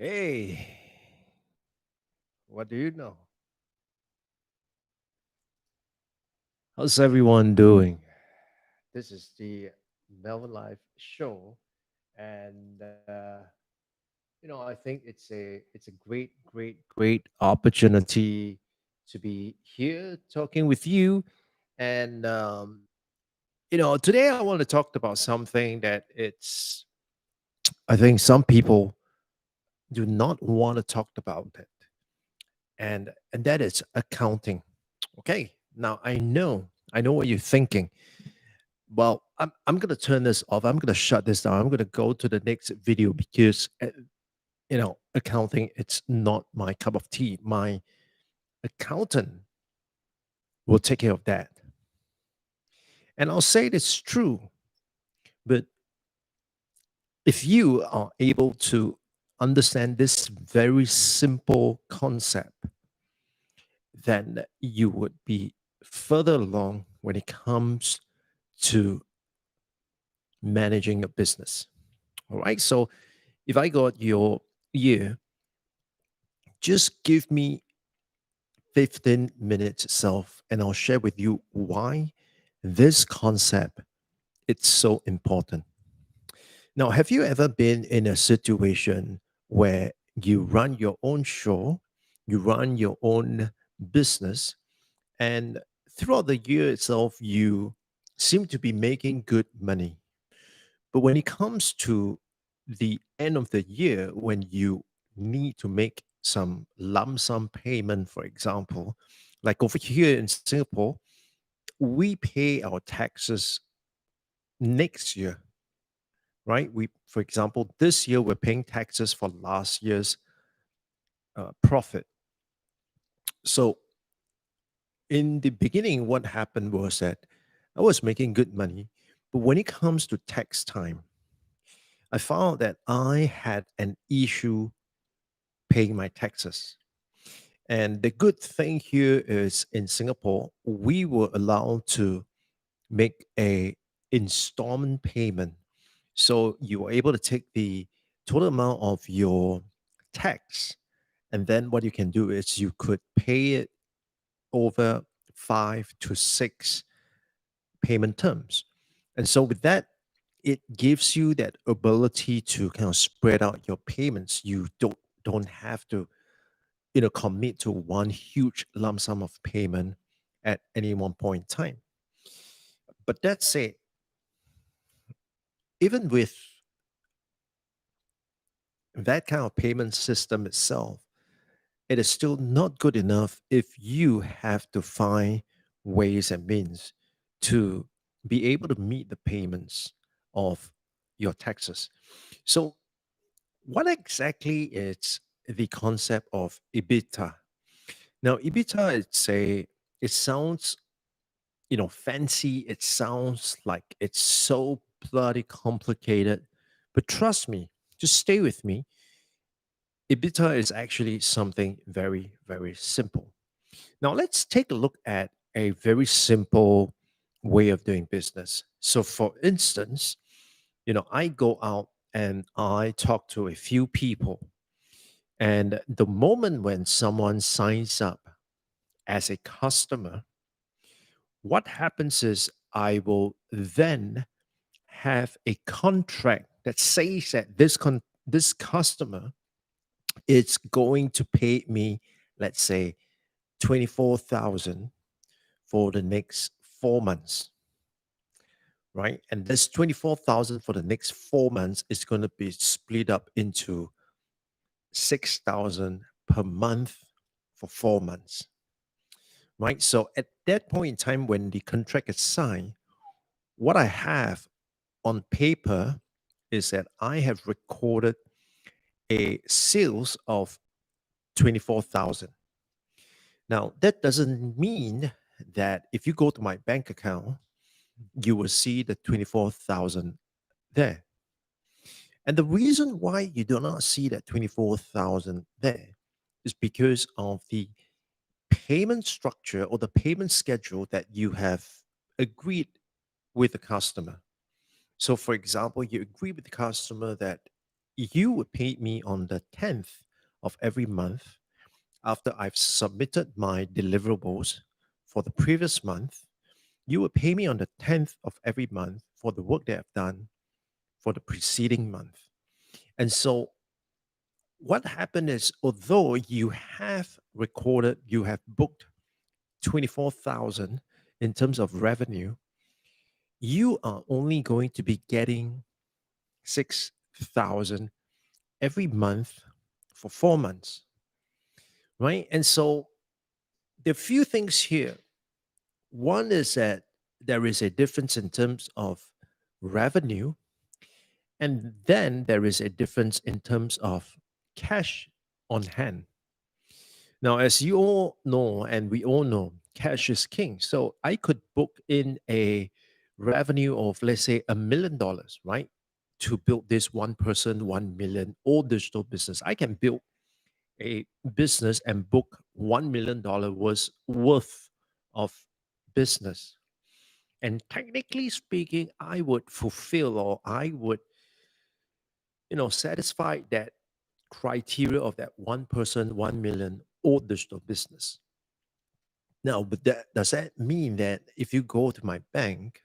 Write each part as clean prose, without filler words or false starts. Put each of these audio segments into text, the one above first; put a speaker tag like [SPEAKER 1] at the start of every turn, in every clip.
[SPEAKER 1] Hey, what do you know? How's everyone doing? This is the Melvin Life show, and I think it's a great opportunity to be here talking with you. And today I want to talk about something that I think some people do not want to talk about it, and that is accounting. Okay, now I know what you're thinking. Well, I'm gonna turn this off. I'm gonna shut this down. I'm gonna go to the next video because accounting it's not my cup of tea. My accountant will take care of that. And I'll say it's true, but if you are able to understand this very simple concept, then you would be further along when it comes to managing a business. All right. So if I got your ear, just give me 15 minutes itself and I'll share with you why this concept it's so important. Now, have you ever been in a situation where you run your own show, you run your own business, and throughout the year itself, you seem to be making good money? But when it comes to the end of the year, when you need to make some lump sum payment, for example, like over here in Singapore, we pay our taxes next year, right? For example, this year we're paying taxes for last year's profit. So in the beginning, what happened was that I was making good money, but when it comes to tax time, I found that I had an issue paying my taxes. And the good thing here is in Singapore, we were allowed to make a installment payment. So you were able to take the total amount of your tax, and then what you can do is you could pay it over 5 to 6 payment terms. And so with that, it gives you that ability to kind of spread out your payments. You don't have to commit to one huge lump sum of payment at any one point in time. But that said, even with that kind of payment system itself, it is still not good enough if you have to find ways and means to be able to meet the payments of your taxes. So, what exactly is the concept of Ebitda? Now, Ebitda, it sounds fancy. It sounds like it's so bloody complicated. But trust me, just stay with me. EBITDA is actually something very, very simple. Now, let's take a look at a very simple way of doing business. So, for instance, I go out and I talk to a few people. And the moment when someone signs up as a customer, what happens is I will then have a contract that says that this customer is going to pay me, let's say, 24,000 for the next 4 months, right? And this 24,000 for the next 4 months is going to be split up into 6,000 per month for 4 months, right? So at that point in time, when the contract is signed, what I have on paper is that I have recorded a sales of 24,000. Now, that doesn't mean that if you go to my bank account, you will see the 24,000 there. And the reason why you do not see that 24,000 there is because of the payment structure or the payment schedule that you have agreed with the customer. So, for example, you agree with the customer that you would pay me on the 10th of every month after I've submitted my deliverables for the previous month. You would pay me on the 10th of every month for the work that I've done for the preceding month. And so what happened is, although you have recorded, you have booked 24,000 in terms of revenue, you are only going to be getting 6,000 every month for 4 months, right? And so the few things here, one is that there is a difference in terms of revenue, and then there is a difference in terms of cash on hand. Now, as you all know, and we all know, cash is king. So I could book in a revenue of, let's say, $1 million, right? To build this one person, 1 million, all digital business. I can build a business and book $1 million worth of business. And technically speaking, I would fulfill, or I would, satisfy that criteria of that one person, 1 million, all digital business. Now, but does that mean that if you go to my bank,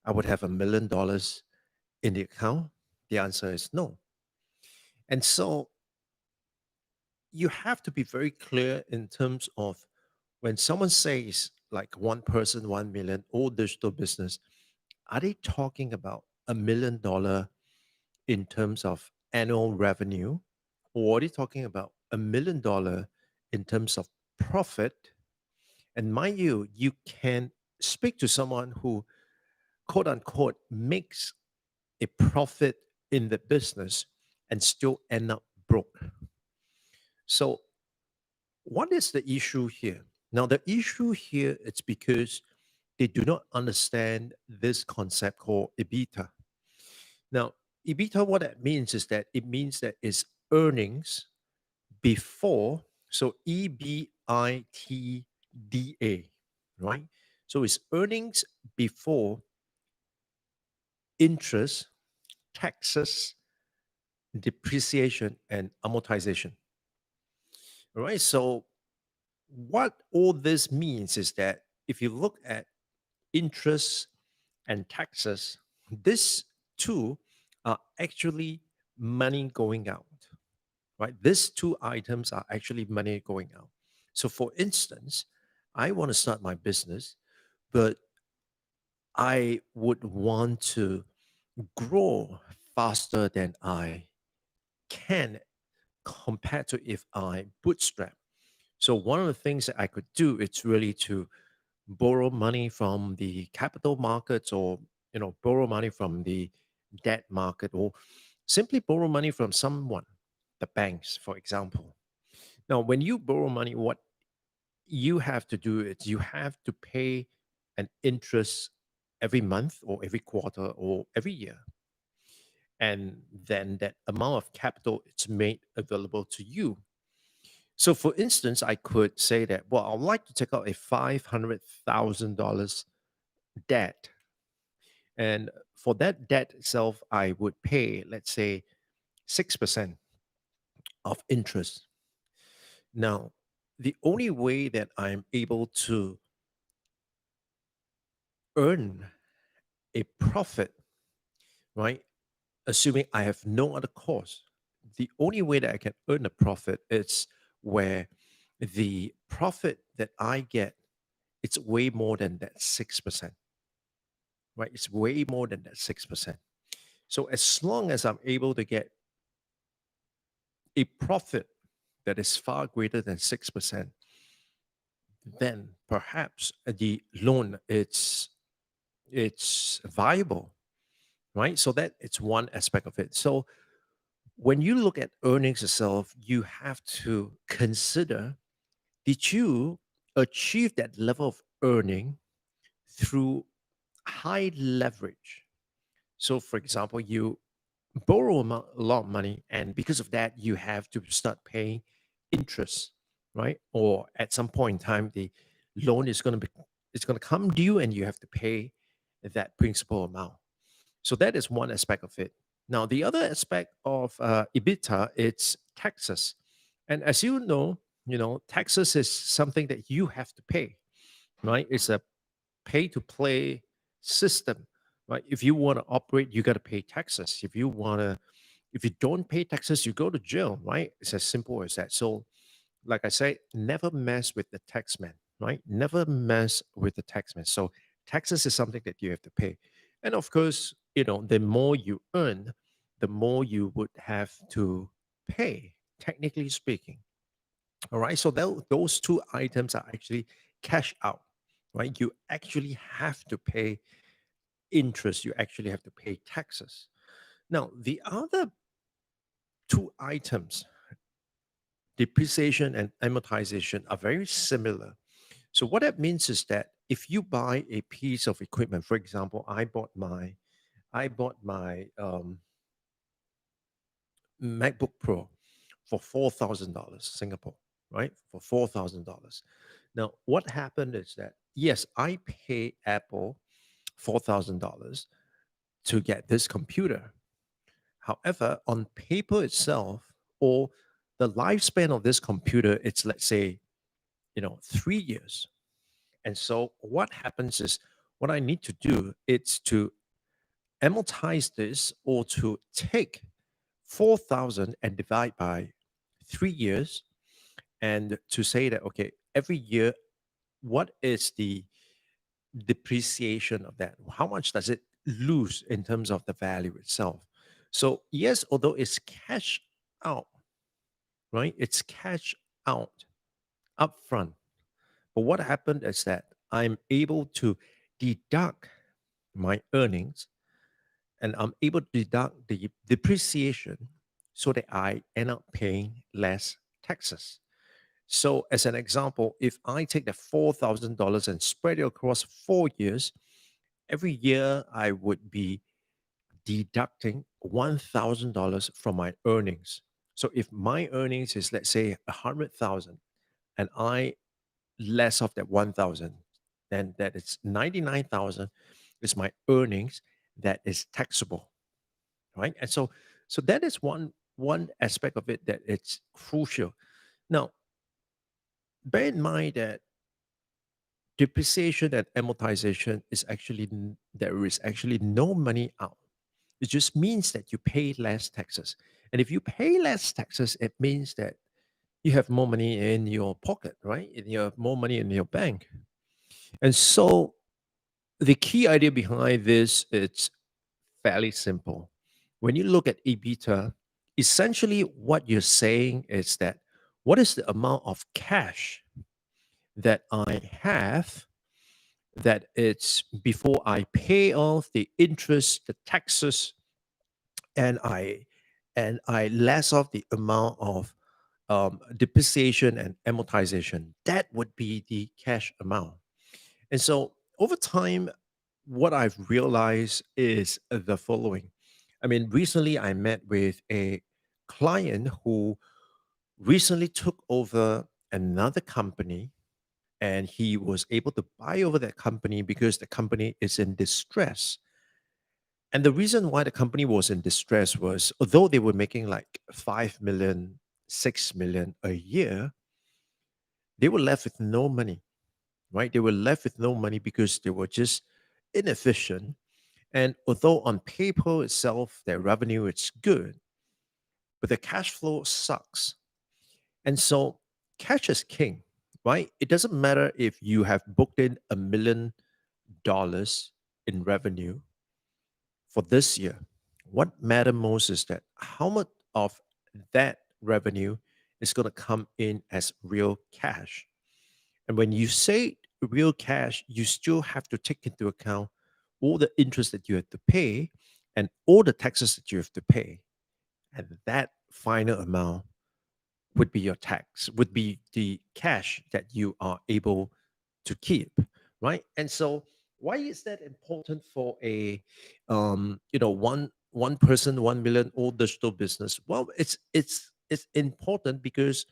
[SPEAKER 1] I would have $1 million in the account? The answer is no. And so you have to be very clear in terms of when someone says like one person, 1 million, all digital business, are they talking about $1 million in terms of annual revenue? Or are they talking about $1 million in terms of profit? And mind you, you can speak to someone who, quote unquote, makes a profit in the business and still end up broke. So, what is the issue here? Now, the issue here is because they do not understand this concept called Ebitda. Now, Ebitda, what that means is that it means that it's earnings before, so EBITDA, right? So it's earnings before interest, taxes, depreciation, and amortization. All right. So what all this means is that if you look at interest and taxes, this two are actually money going out, right? These two items are actually money going out. So, for instance, I want to start my business, but I would want to grow faster than I can compared to if I bootstrap. So, one of the things that I could do is really to borrow money from the capital markets, or borrow money from the debt market, or simply borrow money from someone, the banks, for example. Now, when you borrow money, what you have to do is you have to pay an interest every month or every quarter or every year. And then that amount of capital is made available to you. So, for instance, I could say that, well, I'd like to take out a $500,000 debt. And for that debt itself, I would pay, let's say, 6% of interest. Now, the only way that I'm able to earn a profit, right? Assuming I have no other cost, the only way that I can earn a profit is where the profit that I get, it's way more than that 6%, right? It's way more than that 6%. So as long as I'm able to get a profit that is far greater than 6%, then perhaps the loan it's viable, right? So that it's one aspect of it. So when you look at earnings itself, you have to consider, did you achieve that level of earning through high leverage? So, for example, you borrow a lot of money, and because of that, you have to start paying interest, right? Or at some point in time, the loan is going to be it's going to come due, and you have to pay that principal amount. So that is one aspect of it. Now, the other aspect of EBITDA, it's taxes. And as you know, taxes is something that you have to pay, right? It's a pay to play system, right? If you want to operate, you got to pay taxes. If you don't pay taxes, you go to jail, right? It's as simple as that. So, like I say, never mess with the taxman, right? Never mess with the taxman. So, taxes is something that you have to pay. And of course, the more you earn, the more you would have to pay, technically speaking. All right. So, those two items are actually cash out, right? You actually have to pay interest, you actually have to pay taxes. Now, the other two items, depreciation and amortization, are very similar. So what that means is that if you buy a piece of equipment, for example, I bought my MacBook Pro for $4,000 Singapore, right? For $4,000. Now, what happened is that yes, I pay Apple $4,000 to get this computer. However, on paper itself, or the lifespan of this computer, it's, let's say, 3 years. And so what happens is, what I need to do is to amortize this, or to take 4,000 and divide by 3 years, and to say that, okay, every year, what is the depreciation of that? How much does it lose in terms of the value itself? So yes, although it's cash out, right? It's cash out upfront. But what happened is that I'm able to deduct my earnings, and I'm able to deduct the depreciation, so that I end up paying less taxes. So, as an example, if I take the $4,000 and spread it across 4 years, every year I would be deducting $1,000 from my earnings. So, if my earnings is, let's say, 100,000, and I less of that 1,000, then that is 99,000 is my earnings that is taxable, right? And so that is one aspect of it that it's crucial. Now, bear in mind that depreciation and amortization is actually there is actually no money out. It just means that you pay less taxes. And if you pay less taxes, it means that you have more money in your pocket, right? And you have more money in your bank. And so the key idea behind this, it's fairly simple. When you look at EBITDA, essentially what you're saying is that, what is the amount of cash that I have, that it's before I pay off the interest, the taxes, and I less off the amount of depreciation and amortization. That would be the cash amount. And so over time, what I've realized is the following. I mean, recently I met with a client who recently took over another company, and he was able to buy over that company because the company is in distress. And the reason why the company was in distress was, although they were making like 5 million, 6 million a year, they were left with no money, right? They were left with no money because they were just inefficient. And although on paper itself, their revenue is good, but the cash flow sucks. And so cash is king, right? It doesn't matter if you have booked in $1 million in revenue for this year. What matter most is that how much of that revenue is going to come in as real cash. And when you say real cash, you still have to take into account all the interest that you have to pay, and all the taxes that you have to pay. And that final amount would be your tax, would be the cash that you are able to keep, right? And so, why is that important for a, one person, 1 million old digital business? Well, it's important because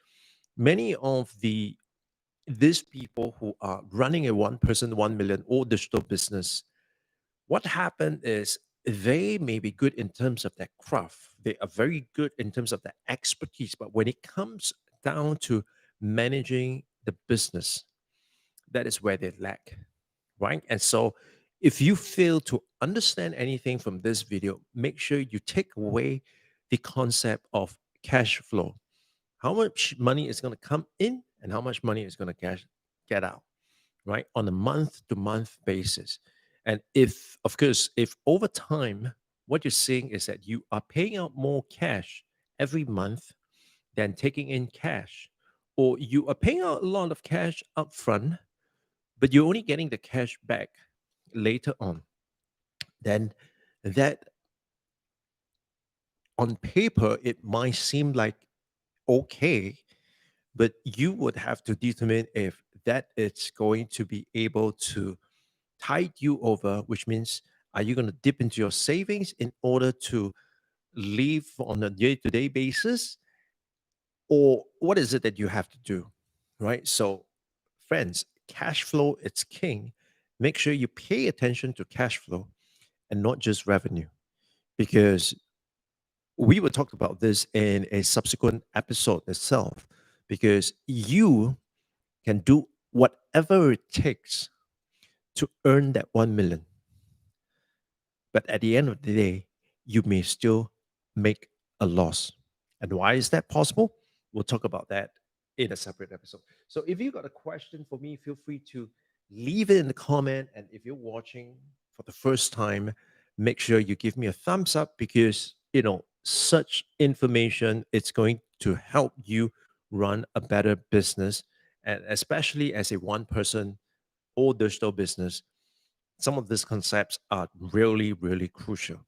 [SPEAKER 1] many of these people who are running a 1 person, 1 million old digital business, what happened is they may be good in terms of their craft. They are very good in terms of their expertise. But when it comes down to managing the business, that is where they lack, right? And so, if you fail to understand anything from this video, make sure you take away the concept of cash flow. How much money is going to come in and how much money is going to get out, right? On a month to month basis. And if, of course, if over time, what you're seeing is that you are paying out more cash every month than taking in cash, or you are paying out a lot of cash upfront, but you're only getting the cash back later on, then that on paper, it might seem like okay, but you would have to determine if that is going to be able to tide you over, which means are you going to dip into your savings in order to live on a day to day basis? Or what is it that you have to do? Right. So, friends, cash flow, it's king. Make sure you pay attention to cash flow and not just revenue, because we will talk about this in a subsequent episode itself, because you can do whatever it takes to earn that 1 million. But at the end of the day, you may still make a loss. And why is that possible? We'll talk about that in a separate episode. So if you got a question for me, feel free to leave it in the comment. And if you're watching for the first time, make sure you give me a thumbs up, because such information, it's going to help you run a better business, and especially as a one person or digital business, some of these concepts are really, really crucial.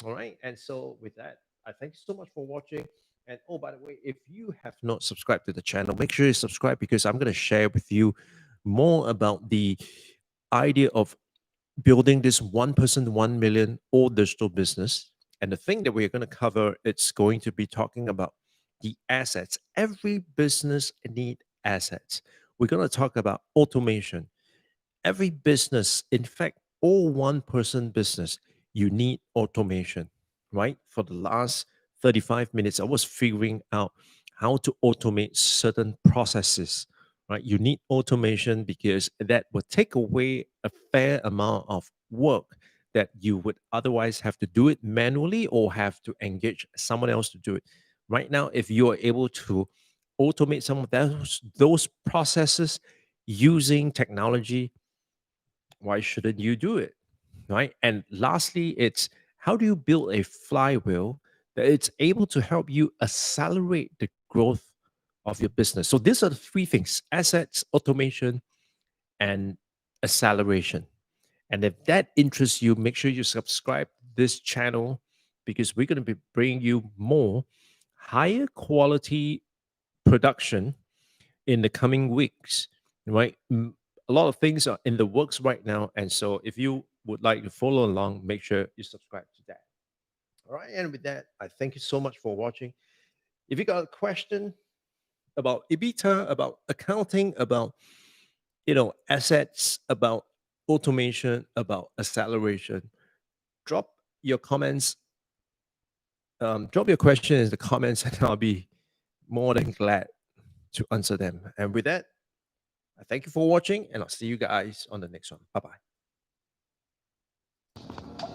[SPEAKER 1] All right. And so, with that, I thank you so much for watching. And oh, by the way, if you have not subscribed to the channel, make sure you subscribe, because I'm going to share with you more about the idea of building this one person, 1 million or digital business. And the thing that we're going to cover, it's going to be talking about the assets. Every business need assets. We're going to talk about automation. Every business, in fact, all one person business, you need automation, right? For the last 35 minutes, I was figuring out how to automate certain processes, right? You need automation because that will take away a fair amount of work that you would otherwise have to do it manually or have to engage someone else to do it. Right now, if you are able to automate some of those processes using technology, why shouldn't you do it, right? And lastly, it's how do you build a flywheel that it's able to help you accelerate the growth of your business. So these are the three things: assets, automation, and acceleration. And if that interests you, make sure you subscribe to this channel, because we're going to be bringing you more higher quality production in the coming weeks, right? A lot of things are in the works right now. And so if you would like to follow along, make sure you subscribe to that. All right. And with that, I thank you so much for watching. If you got a question about Ebitda, about accounting, about assets, about automation, about acceleration, drop your comments, drop your question in the comments, and I'll be more than glad to answer them. And with that, I thank you for watching, and I'll see you guys on the next one. Bye bye.